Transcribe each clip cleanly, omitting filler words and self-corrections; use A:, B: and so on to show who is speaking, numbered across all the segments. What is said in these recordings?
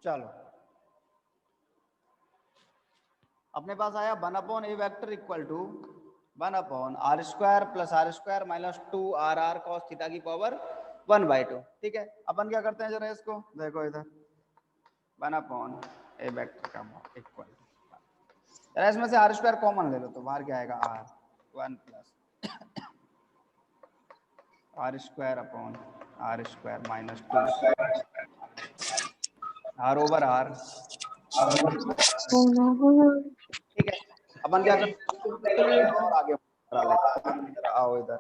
A: चलो अपने पास आया 1/a vector equal to 1/r² plus r² minus 2r cos theta की पावर 1/2। ठीक है, अपन क्या करते हैं जरा इसको देखो इधर 1/a वेक्टर का इक्वल टू, इसमें से r² कॉमन ले लो तो बाहर क्या आएगा r 1 plus r² minus 2 r/r। ठीक है, अपन क्या करते हैं और आगे बढ़ा लेते हैं, जरा आओ इधर।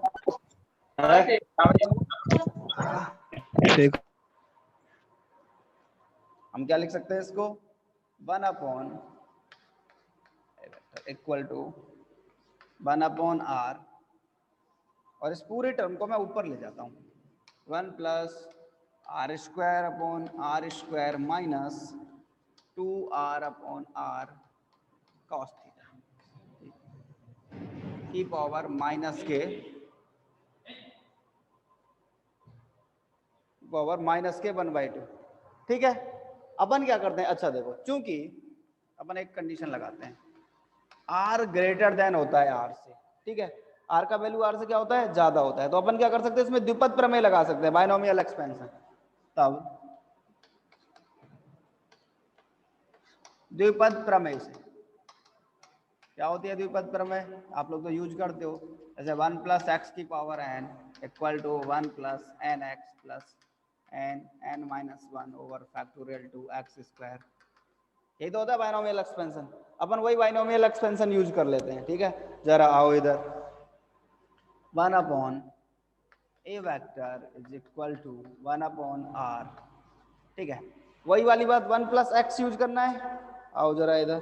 A: हम क्या लिख सकते हैं इसको 1/, इक्वल टू 1/r, और इस पूरे टर्म को मैं ऊपर ले जाता हूँ 1 plus r² minus 2r/r cos theta की पावर -1/2। ठीक है, अपन क्या करते हैं, अच्छा देखो, चूंकि अपन एक कंडीशन लगाते हैं r ग्रेटर देन होता है r से। ठीक है, r का वैल्यू r से क्या होता है, ज्यादा होता है, तो अपन क्या कर सकते हैं इसमें द्विपद प्रमेय लगा सकते हैं, बायनोमियल एक्सपेंशन। तब द्विपद प्रमेय से क्या होती है द्विपद प्रमेय, आप लोग तो यूज करते हो, जैसे 1 प्लस एक्स की power n equal to 1 plus n x plus n minus 1 over factorial 2x²। यही तो होता है बायनोमियल एक्सपेंशन। अपन वही बायनोमियल एक्सपेंशन यूज कर लेते हैं। ठीक है, जरा आओ इधर 1/a vector is equal to 1/r। ठीक है, वही वाली बात 1 प्लस एक्स यूज करना है। आओ जरा इधर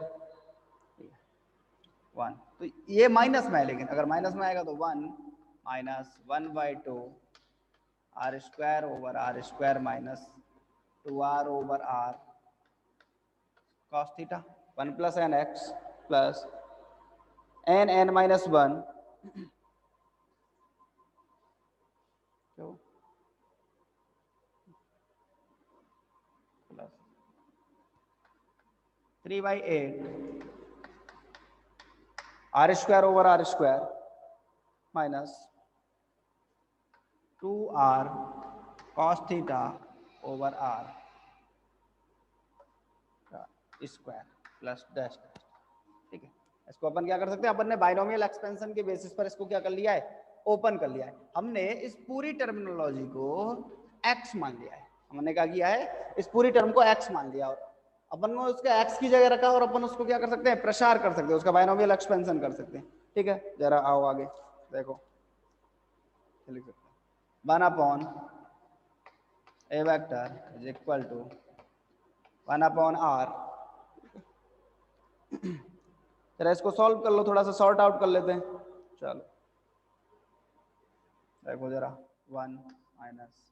A: 1, तो ये माइनस में है, लेकिन अगर माइनस में आएगा तो 1 minus 1/2 r² over r² minus 2r over r cos theta 1 plus n x plus n minus 1 plus 3/8 r² over r² minus 2r cos theta over r square plus dash. ठीक है, इसको अपन क्या कर सकते हैं, अपन ने बायनोमियल एक्सपेंशन के basis पर इसको क्या कर लिया है, ओपन कर लिया है। हमने इस पूरी टर्मिनोलॉजी को x मान लिया है। हमने क्या किया है, इस पूरी टर्म को x मान लिया और अपन को उसका x की जगह रखा और अपन उसको क्या कर सकते हैं, प्रसार कर सकते हैं, उसका बायनोमियल एक्सपेंशन कर सकते हैं। ठीक है, जरा आओ आगे देखो, लिख सकते हैं 1/a vector is equal to 1/r। जरा इसको सॉल्व कर लो, थोड़ा सा सॉर्ट आउट कर लेते हैं। चलो देखो जरा 1 minus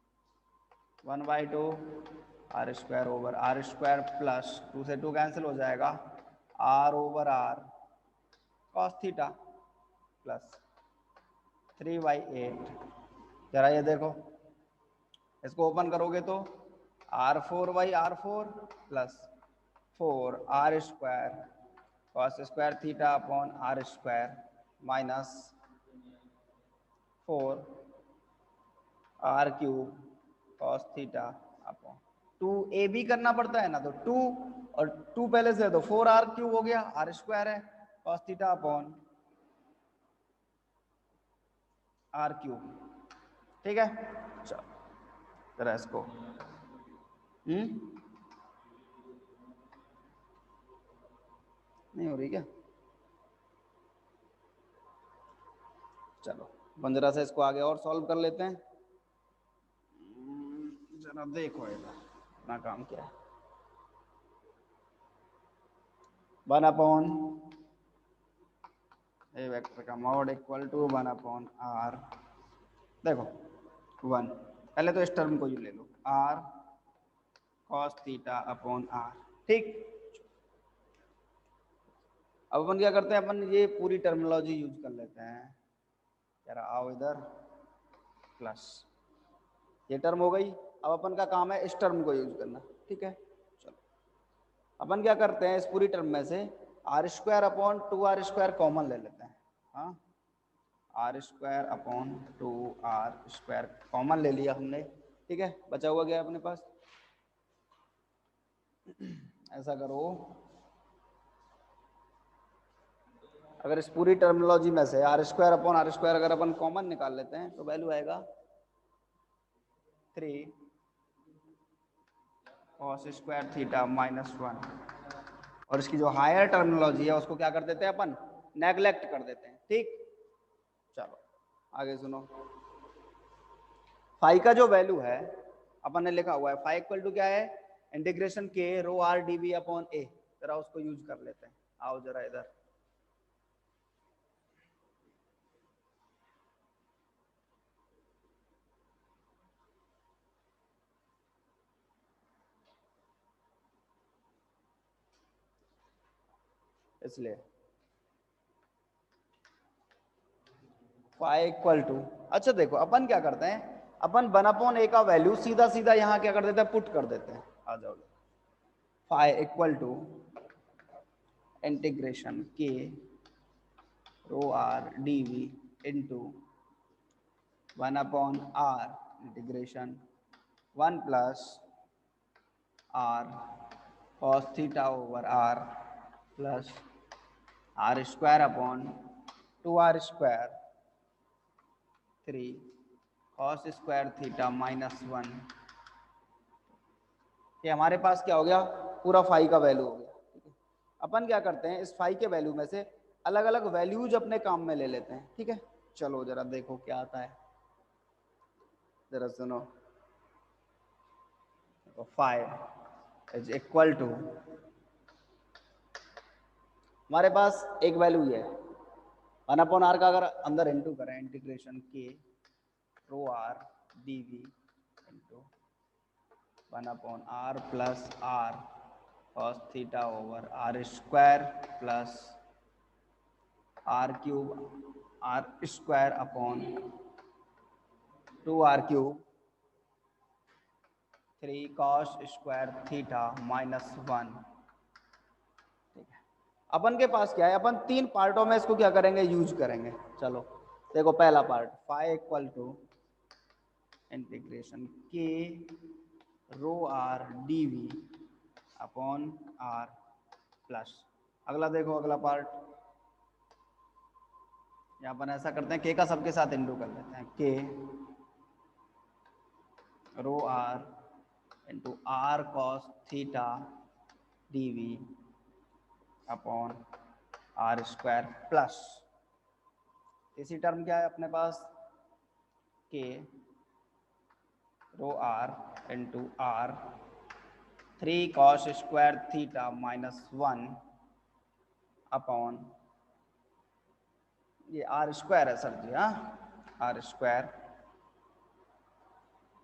A: 1/2 r² over r² plus 2 से 2 कैंसिल हो जाएगा r over r cos theta plus 3/8। जरा ये देखो, इसको ओपन करोगे तो r4/r4 plus 4r² cos² theta upon r² minus 4r³ cos theta upon 2ab करना पड़ता है ना, तो 2 और 2 पहले से, तो 4r³ हो गया, r² है cos थीटा अपॉन r³। ठीक है, चलो जरा इसको नहीं हो रही क्या, चलो अपन जरा से इसको आगे और सॉल्व कर लेते हैं। जरा देखो इधर अपना काम क्या है, 1/a वेक्टर का मॉड इक्वल टू 1/r। देखो 1, पहले तो इस टर्म को ही ले लो r cos theta upon r। ठीक, अब अपन क्या करते हैं, अपन ये पूरी टर्मिनोलॉजी यूज कर लेते हैं। जरा आओ इधर, प्लस ये टर्म हो गई, अब अपन का काम है इस टर्म को यूज करना। ठीक है, चलो अपन क्या करते हैं, इस पूरी टर्म में से r square upon 2r square common ले लेते हैं। हाँ, r square upon 2r square common ले लिया हमने, ठीक है। बचा हुआ क्या है अपने पास, ऐसा करो, अगर इस पूरी टर्मिनोलॉजी में से r square upon r square अगर अपन कॉमन निकाल लेते हैं तो वैल्यू आएगा 3 cos स्क्वायर थीटा माइनस 1। और इसकी जो हायर टर्मिनोलॉजी है उसको क्या कर देते हैं अपन, नेग्लेक्ट कर देते हैं, ठीक। चलो आगे सुनो, फाई का जो वैल्यू है अपन ने लिखा हुआ है, फाई इक्वल टू क्या है, integration k rho r D B upon ए, जरा उसको यूज कर लेते हैं। आओ जरा इधर, इसलिए फाई इक्वल टू, अच्छा देखो अपन क्या करते हैं, अपन 1/a का वैल्यू सीधा सीधा यहाँ क्या कर देते हैं, पुट कर देते हैं। आ जाओ, phi equal to integration k rho r d v into 1/r integration 1 plus r cos theta over r plus r square upon 2r square 3 cos square theta minus 1। ये हमारे पास क्या हो गया, पूरा फाई का वैल्यू हो गया, ठीक है। अपन क्या करते हैं, इस फाई के वैल्यू में से अलग अलग वैल्यूज अपने काम में ले लेते हैं, ठीक है। चलो जरा देखो क्या आता है, जरा सुनो, फाई इज इक्वल टू, हमारे पास एक वैल्यू ये है 1/r का, अगर अंदर इंटू करें integration k rho r d v into 1/r plus r cos theta over r square plus r cube r square upon 2r cube 3 cos square theta minus 1, ठीक है। अपन के पास क्या है, अपन 3 पार्टों में इसको क्या करेंगे, यूज करेंगे। चलो देखो, पहला part phi equal to integration k rho r d v upon r plus, अगला देखो, अगला पार्ट यहाँ अपन ऐसा करते हैं, के का सबके साथ इंटू कर लेते हैं, k rho r into r cos theta d v upon r square plus, इसी टर्म क्या है अपने पास, k rho r into r 3 cos square theta minus 1 upon, ये आर स्क्वायर है सर जी, हाँ, r square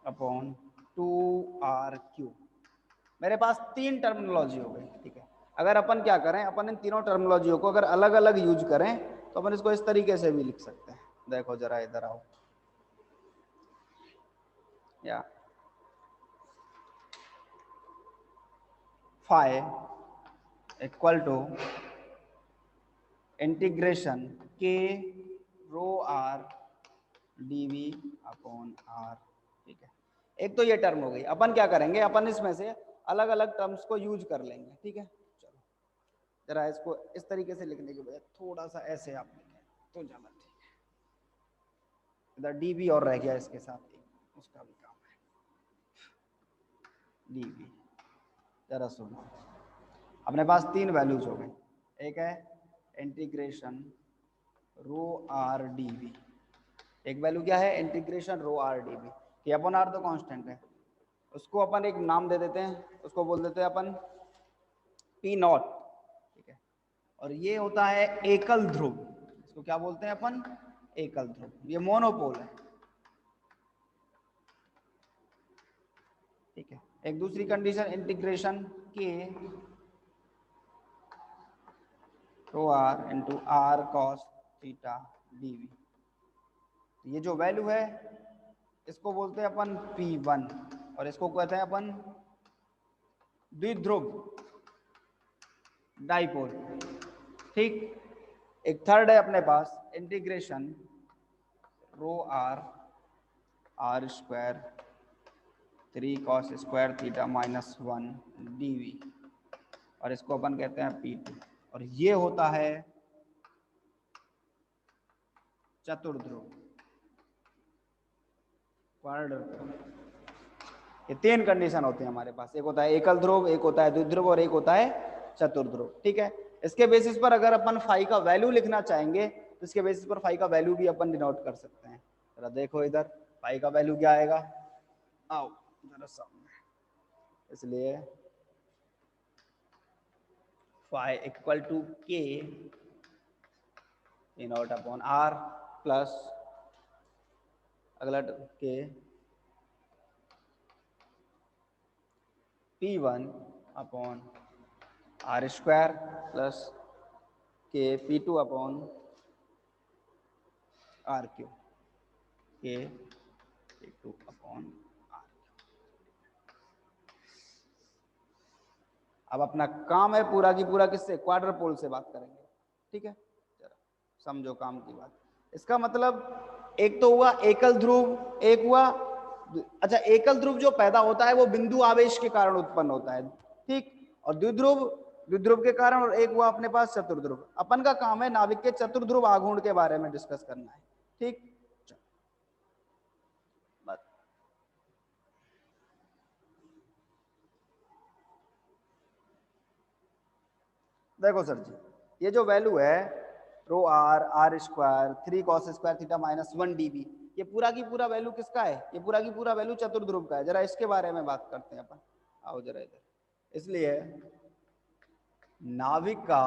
A: upon 2r cube. मेरे पास 3 terminology हो गई, ठीक है। अगर अपन क्या करें, अपन इन तीनों टर्मिनोलॉजियों को अगर अलग अलग यूज करें तो अपन इसको इस तरीके से भी लिख सकते हैं। देखो जरा इधर आओ, या phi equal to integration k rho r d v upon r, ठीक है। एक तो ये टर्म हो गई, अपन क्या करेंगे, अपन इसमें से अलग अलग टर्म्स को यूज कर लेंगे, ठीक है। चलो जरा इसको इस तरीके से लिखने के बजाय थोड़ा सा ऐसे आप लिखें तो ज्यादा ठीक है। इधर डी वी और रह गया इसके साथ, उसका भी काम है, डी वी। जरा सुनो, अपने पास 3 वैल्यूज हो गई, एक है integration rho r d v, एक वैल्यू क्या है, integration rho r d v, के अपॉन आर तो कांस्टेंट है, उसको अपन एक नाम दे देते हैं, उसको बोल देते हैं अपन पी नॉट, ठीक है। और ये होता है एकल ध्रुव, इसको क्या बोलते हैं अपन, एकल ध्रुव, ये मोनोपोल है, ठीक है। एक दूसरी condition integration k rho r into r cos theta d v, ये जो वैल्यू है इसको बोलते हैं अपन P1 और इसको कहते हैं अपन द्विध्रुव, डाइपोल। ठीक, एक थर्ड है अपने पास integration rho r r square 3 cos square theta minus 1 dv, और इसको अपन कहते हैं P2, और ये होता है चतुर्ध्रुव क्वाड्रपोल। ये तीन कंडीशन होती है हमारे पास, एक होता है एकल ध्रुव, एक होता है द्विध्रुव और एक होता है चतुर्ध्रुव। ठीक है, इसके बेसिस पर अगर अपन फाई का वैल्यू लिखना चाहेंगे तो इसके बेसिस पर फाई का वैल्यू भी अपन डिनोट कर सकते हैं। जरा देखो इधर फाई का वैल्यू क्या आएगा, आओ जरा सामने, इसलिए फाई इक्वल टू के डिनोट अपॉन आर प्लस अगला के P1 upon r square plus के P2 अपॉन आर क्यू के P2 अपॉन आर। अब अपना काम है पूरा की पूरा किससे, क्वाड्रपोल से बात करेंगे। ठीक है, जरा समझो काम की बात। इसका मतलब एक तो हुआ एकल ध्रुव, एक हुआ अच्छा एकल ध्रुव जो पैदा होता है वो बिंदु आवेश के कारण उत्पन्न होता है। ठीक, और द्विध्रुव के कारण, और एक हुआ अपने पास चतुर्ध्रुव। अपन का काम है नाभिक के चतुर्ध्रुव आघूर्ण के बारे में डिस्कस करना है। ठीक, देखो सर जी, ये जो वैल्यू है rho r r square 3 cos square theta minus 1 dv, ये पूरा की पूरा वैल्यू किसका है, ये पूरा की पूरा वैल्यू चतुर्ध्रुव का है। जरा इसके बारे में बात करते हैं अपन, आओ जरा इधर। इसलिए नाभिक का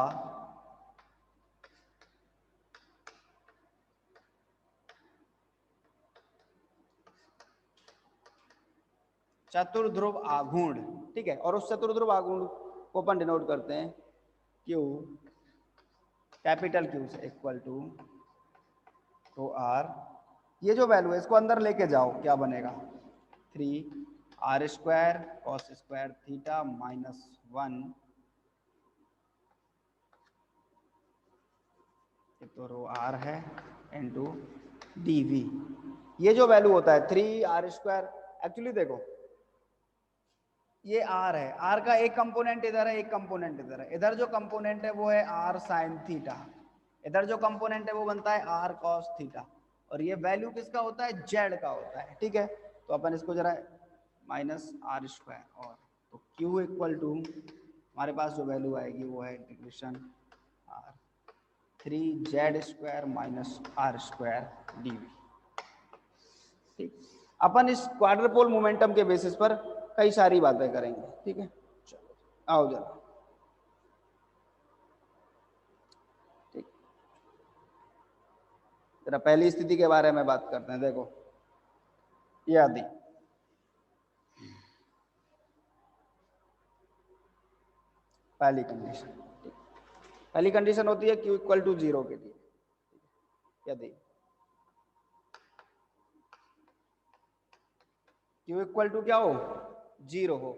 A: चतुर्ध्रुव आघूर्ण, ठीक है, और उस चतुर्ध्रुव आघूर्ण को अपन डिनोट करते हैं क्यू, कैपिटल क्यू से इक्वल टू तो आर, ये जो वैल्यू है इसको अंदर लेके जाओ, क्या बनेगा 3 r square cos square theta minus 1, तो रो आर है इनटू डीवी। ये जो वैल्यू होता है 3 आर स्क्वायर, एक्चुअली देखो ये आर है, आर का एक कंपोनेंट इधर है, एक कंपोनेंट इधर है। इधर जो कंपोनेंट है वो है आर साइन थीटा, इधर जो कंपोनेंट है वो बनता है आर कॉस थीटा, और ये वैल्यू किसका होता है, जेड का होता है। ठीक है, तो अपन इसको जरा माइनस आर स्क्वायर, और तो क्यू इक्वल टू हमारे पास जो वैल्यू आएगी वो है integration r 3 z square minus r square d v. ठीक, अपन इस क्वाड्रपोल मोमेंटम के बेसिस पर कई सारी बातें करेंगे। ठीक है, चलो आओ जरा। ठीक, जरा पहली स्थिति के बारे में बात करते हैं। देखो यदि पहली कंडीशन, पहली कंडीशन होती है क्यू इक्वल टू 0 के लिए, यदि क्यू इक्वल टू क्या हो, 0 हो।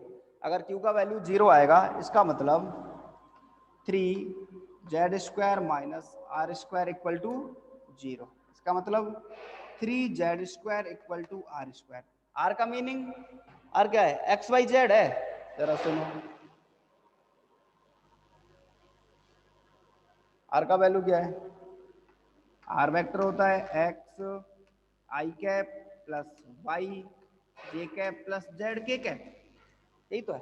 A: अगर क्यू का वैल्यू 0 आएगा इसका मतलब 3 z square minus r square equal to 0। इसका मतलब 3 z square equal to r square. R का मीनिंग, आर क्या है, एक्स वाई जेड है। जरा सुनो, आर का वैल्यू क्या है, आर वेक्टर होता है एक्स आई कैप प्लस वाई जे कैप प्लस जेड के कैप, यही तो है।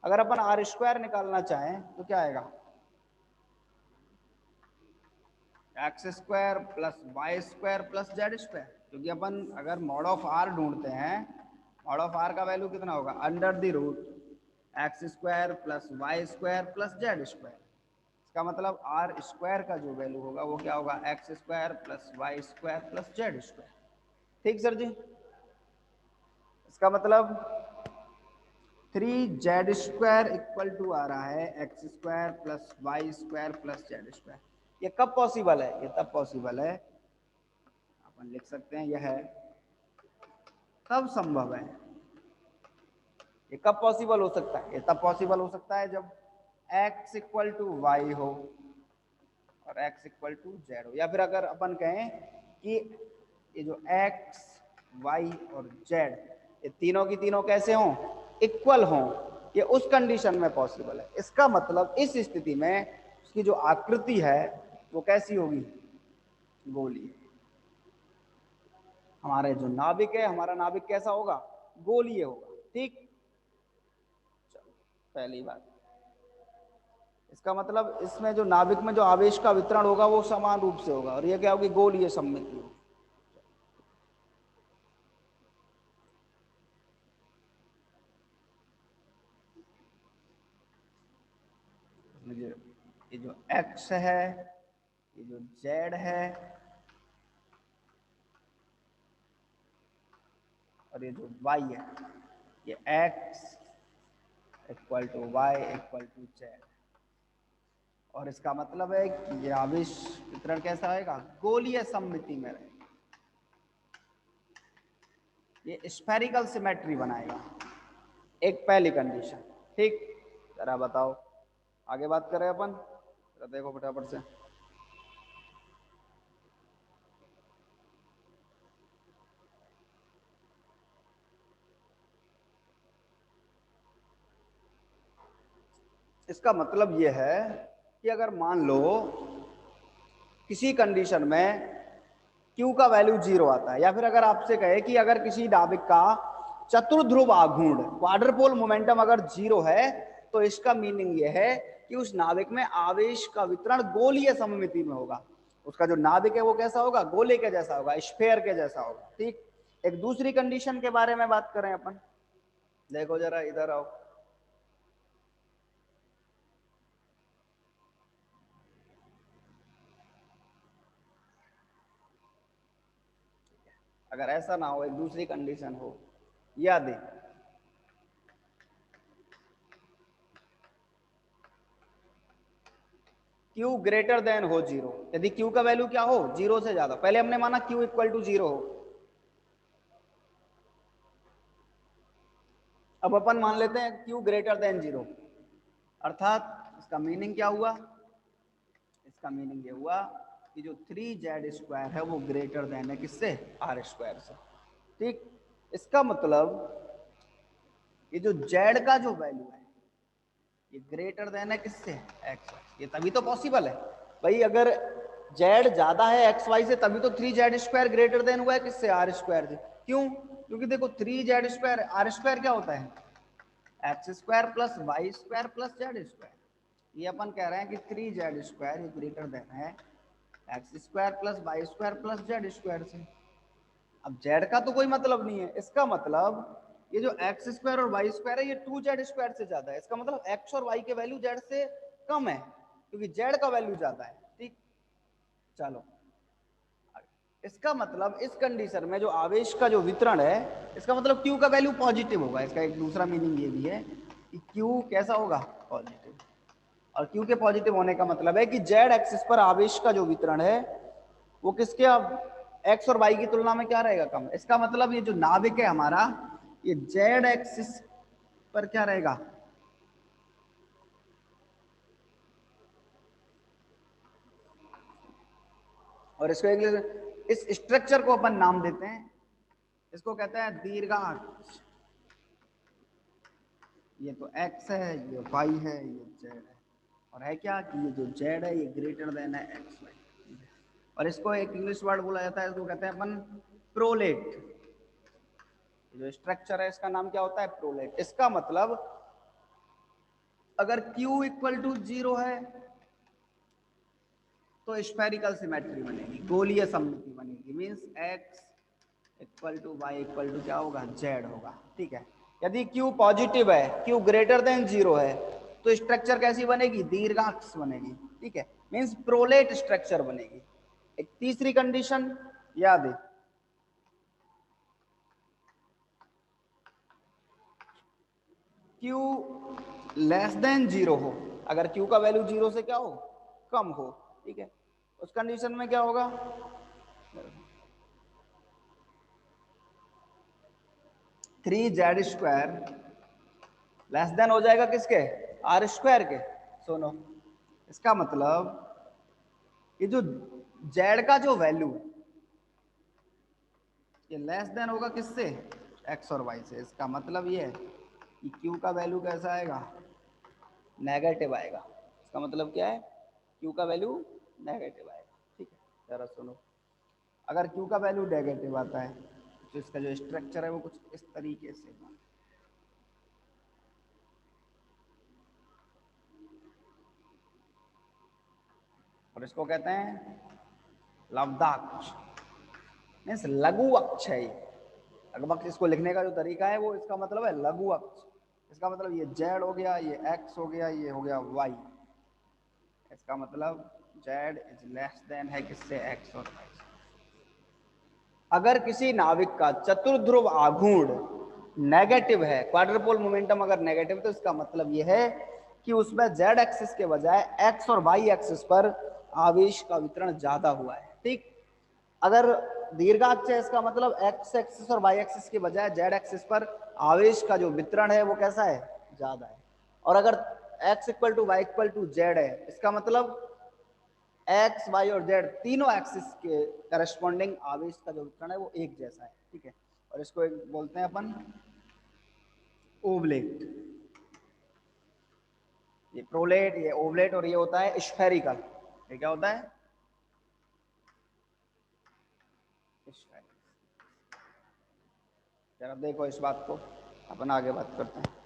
A: अगर अपन आर स्क्वायर निकालना चाहें तो क्या आएगा, x square plus y square plus z square, क्योंकि अपन अगर मॉड ऑफ आर ढूंढते हैं, मॉड ऑफ आर का वैल्यू कितना होगा, under the root x square plus y square plus z square. इसका मतलब आर स्क्वायर का जो वैल्यू होगा वो क्या होगा, x square plus y square plus z square. ठीक सर जी, इसका मतलब 3 जेड स्क्वायर इक्वल टू आ रहा है x square plus y square plus z square. ये कब पॉसिबल है, ये तब पॉसिबल है, अपन लिख सकते हैं यह तब संभव है। ये कब पॉसिबल हो सकता है, ये तब पॉसिबल हो सकता है जब x इक्वल टू वाई हो और x इक्वल टू जेड हो, या फिर अगर अपन कहें कि ये जो x y और z ये तीनों की तीनों कैसे हों, इक्वल हों, ये उस कंडीशन में पॉसिबल है। इसका मतलब इस स्थिति में उसकी जो आकृति है वो कैसी होगी, गोलीय। हमारे जो नाभिक है, हमारा नाभिक कैसा होगा, गोलीय होगा। ठीक, चलो पहली बात। इसका मतलब इसमें जो नाभिक में जो आवेश का वितरण होगा वो समान रूप से होगा, और ये क्या होगी, गोलीय सममिति होगी। ये जो x है, ये जो z है, और ये जो y है, ये x equal to y equal to z, और इसका मतलब है कि ये आवेश वितरण कैसा रहेगा, गोलीय सममिति में रहेगा। ये स्फेरिकल सिमेट्री बनाएगा, एक पहली कंडीशन। ठीक, जरा बताओ, आगे बात करें अपन, जरा देखो फटाफट से। इसका मतलब यह है कि अगर मान लो किसी कंडीशन में Q का वैल्यू 0 आता है, या फिर अगर आपसे कहे कि अगर किसी नाभिक का चतुर्ध्रुव आघूर्ण क्वाड्रपोल मोमेंटम अगर 0 है, तो इसका मीनिंग यह है कि उस नाभिक में आवेश का वितरण गोलीय सममिति में होगा। उसका जो नाभिक है वो कैसा होगा, गोले के जैसा होगा, स्फेयर के जैसा होगा। ठीक, एक दूसरी कंडीशन के बारे में बात करें अपन, देखो जरा इधर आओ। अगर ऐसा ना हो, एक दूसरी कंडीशन हो, याद है, Q ग्रेटर देन हो 0, यदि Q का वैल्यू क्या हो, 0 से ज्यादा। पहले हमने माना Q इक्वल टू 0 हो, अब अपन मान लेते हैं Q ग्रेटर देन 0, अर्थात इसका मीनिंग क्या हुआ, इसका मीनिंग ये हुआ कि जो 3z² है वो ग्रेटर देन है किससे, r² से। ठीक, इसका मतलब ये जो z का जो वैल्यू है ये ग्रेटर देन है किससे, x y। ये तभी तो पॉसिबल है भाई, अगर z ज्यादा है x y से तभी तो 3z² ग्रेटर देन हुआ है किससे, r² से। क्यों, क्योंकि देखो 3z² r² क्या होता है, x² plus y² plus z²। ये अपन कह रहे हैं कि 3z² ये ग्रेटर देन है x² plus y² plus z² से। अब z का तो कोई मतलब नहीं है, इसका मतलब ये जो x² और y² है ये 2z² से ज्यादा है। इसका मतलब x और y के वैल्यू z से कम है, क्योंकि z का वैल्यू ज्यादा है। ठीक, चलो इसका मतलब इस कंडीशन में जो आवेश का जो वितरण है, इसका मतलब Q का वैल्यू पॉजिटिव होगा। इसका एक दूसरा मीनिंग ये भी है कि Q कैसा होगा, पॉजिटिव। और Q के पॉजिटिव होने का मतलब है कि z एक्सिस पर आवेश का जो वितरण है वो किसके, अब x और y की तुलना में क्या रहेगा, कम। इसका मतलब ये जो नाभिक है हमारा, ये z एक्सिस पर क्या रहेगा, और इसको एक, इस स्ट्रक्चर को अपन नाम देते हैं, इसको कहते हैं दीर्घाक्ष। ये तो x है, ये y है, ये z है, और है क्या कि ये जो z है ये ग्रेटर देन है x y। और इसको एक इंग्लिश वर्ड बोला जाता है, इसको कहते हैं अपन प्रोलेट। जो स्ट्रक्चर है इसका नाम क्या होता है, प्रोलेट। इसका मतलब अगर Q इक्वल टू 0 है तो स्फेरिकल सिमेट्री बनेगी, गोलीय सममिति बनेगी, means x equal to y equal to क्या होगा, z होगा। ठीक है, यदि Q पॉजिटिव है, Q ग्रेटर देन 0 है, तो स्ट्रक्चर कैसी बनेगी, दीर्घाक्ष बनेगी। ठीक है, मींस प्रोलेट स्ट्रक्चर बनेगी। एक तीसरी कंडीशन याद है, Q लेस देन 0 हो, अगर Q का वैल्यू 0 से क्या हो, कम हो। ठीक है, उस कंडीशन में क्या होगा, 3z² लेस देन हो जाएगा किसके, r² के। सुनो, इसका मतलब ये जो जेड का जो वैल्यू ये लेस देन होगा किससे, एक्स और वाई से। इसका मतलब ये है कि क्यू का वैल्यू कैसा आएगा, नेगेटिव आएगा। इसका मतलब क्या है, क्यू का वैल्यू नेगेटिव आएगा। ठीक है, जरा सुनो, अगर क्यू का वैल्यू नेगेटिव आता है तो इसका जो स्ट्रक्चर है वो कुछ इस तरीके से, और इसको कहते हैं लब्धाक्ष, मीन्स लघु अक्ष है ये। लघु अक्ष इसको लिखने का जो तरीका है वो, इसका मतलब है लघु अक्ष। इसका मतलब ये जेड हो गया, ये एक्स हो गया, ये हो गया वाई। इसका मतलब जेड इज लेस देन है किससे, एक्स और वाई। अगर किसी नाविक का चतुर्ध्रुव आघूर्ण नेगेटिव है, क्वाड्रुपोल मोमेंटम अगर नेगेटिव, तो इसका मतलब यह है कि उसमें जेड एक्सिस के बजाय एक्स और वाई एक्सिस पर आवेश का वितरण ज्यादा हुआ है। ठीक, अगर दीर्घाक्ष है, इसका मतलब एक्स एक्सिस और वाई एक्सिस के बजाय जेड एक्सिस पर आवेश का जो वितरण है वो कैसा है, ज्यादा है। और अगर x equal to y equal to z है, इसका मतलब एक्स वाई और जेड तीनों एक्सिस के करस्पॉन्डिंग आवेश का जो वितरण है वो एक जैसा है। ठीक है, और इसको एक बोलते हैं अपन ओवलेट। ये प्रोलेट, ये ओवलेट, और ये होता है स्फेरिकल। ये क्या होता है, स्फेरिकल। जरा देखो इस बात को, अपन आगे बात करते हैं।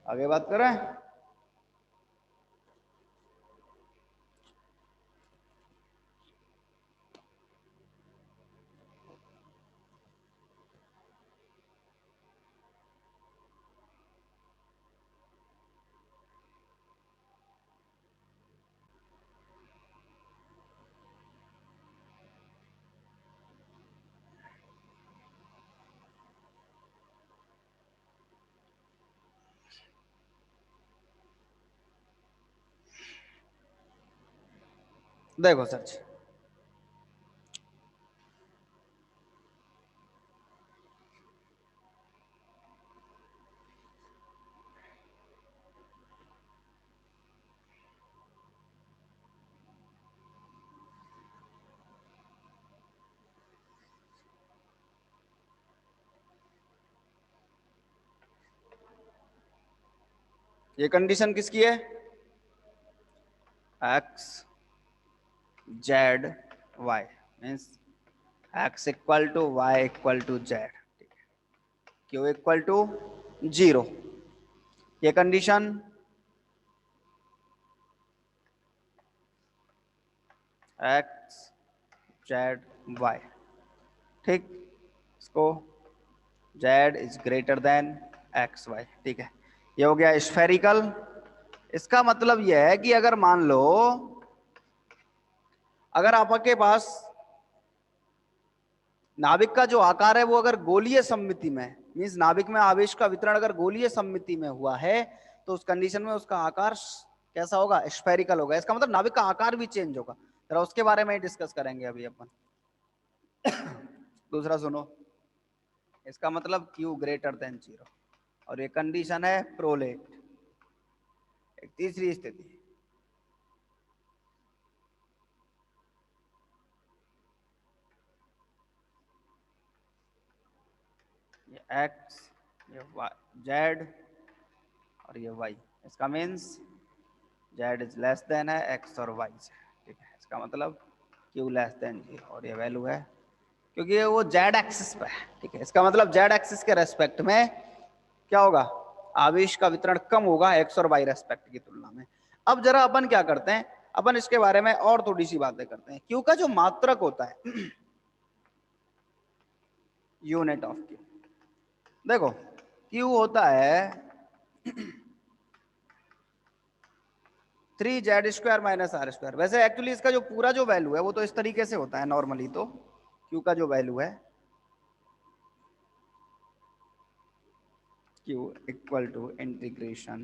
A: आगे बात करें, देखो सच, ये कंडीशन किसकी है, x z y, means x equal to y equal to z, q equal to 0। ये कंडीशन एक्स जेड वाई। ठीक, इसको z is greater than x y. ठीक है, ये हो गया स्फेरिकल। इसका मतलब यह है कि अगर मान लो, अगर आपके पास नाभिक का जो आकार है वो अगर गोलीय सममिति में, मीन्स नाभिक में आवेश का वितरण अगर गोलीय सममिति में हुआ है, तो उस कंडीशन में उसका आकार कैसा होगा, स्फेरिकल होगा। इसका मतलब नाभिक का आकार भी चेंज होगा। जरा उसके बारे में डिस्कस करेंगे अभी अपन। दूसरा सुनो, इसका मतलब Q ग्रेटर देन 0, और ये कंडीशन है प्रोलेट। एक तीसरी स्थिति, ये एक्स, ये जेड और ये वाई। इसका means Z is less than है एक्स और वाई से। ठीक है, इसका मतलब क्यू लेस देन 0, और ये वैल्यू है क्योंकि वो जेड एक्सिस पे है। ठीक है, इसका मतलब जेड एक्सिस के रेस्पेक्ट में क्या होगा, आवेश का वितरण कम होगा एक्स और वाई रेस्पेक्ट की तुलना में। अब जरा अपन क्या करते हैं, अपन इसके बारे में और थोड़ी सी बातें करते हैं। क्यू का जो मात्रक होता है, यूनिट ऑफ क्यू, देखो क्यू होता है 3z² - r²। वैसे एक्चुअली इसका जो पूरा जो वैल्यू है वो तो इस तरीके से होता है नॉर्मली, तो क्यू का जो वैल्यू है q equal to integration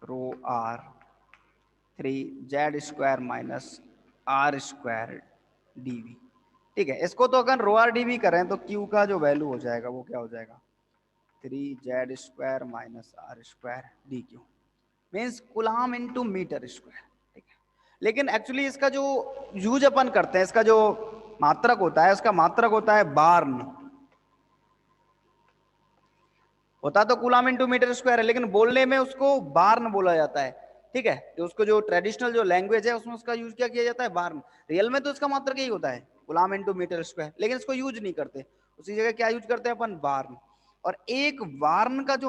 A: rho r 3z² minus r² dv। ठीक है, इसको तो अगर रो आर डी वी करें तो क्यू का जो वैल्यू हो जाएगा वो क्या हो जाएगा 3z² minus r² d q means coulomb into metre square. ठीक है, लेकिन एक्चुअली इसका जो यूज अपन करते हैं, इसका जो मात्रक होता है, उसका मात्रक होता है बार्न। होता तो कूलाम इंटू मीटर स्क्वायर है, लेकिन बोलने में उसको बार्न बोला जाता है। ठीक है, तो उसको जो ट्रेडिशनल जो लैंग्वेज है उसमें उसका यूज क्या किया जाता है बार्न। रियल में तो इसका मात्रक यही होता है कूलाम इंटू मीटर स्क्वायर, लेकिन इसको यूज नहीं करते, उसी जगह क्या यूज करते हैं अपन बार्न। और एक बार्न का जो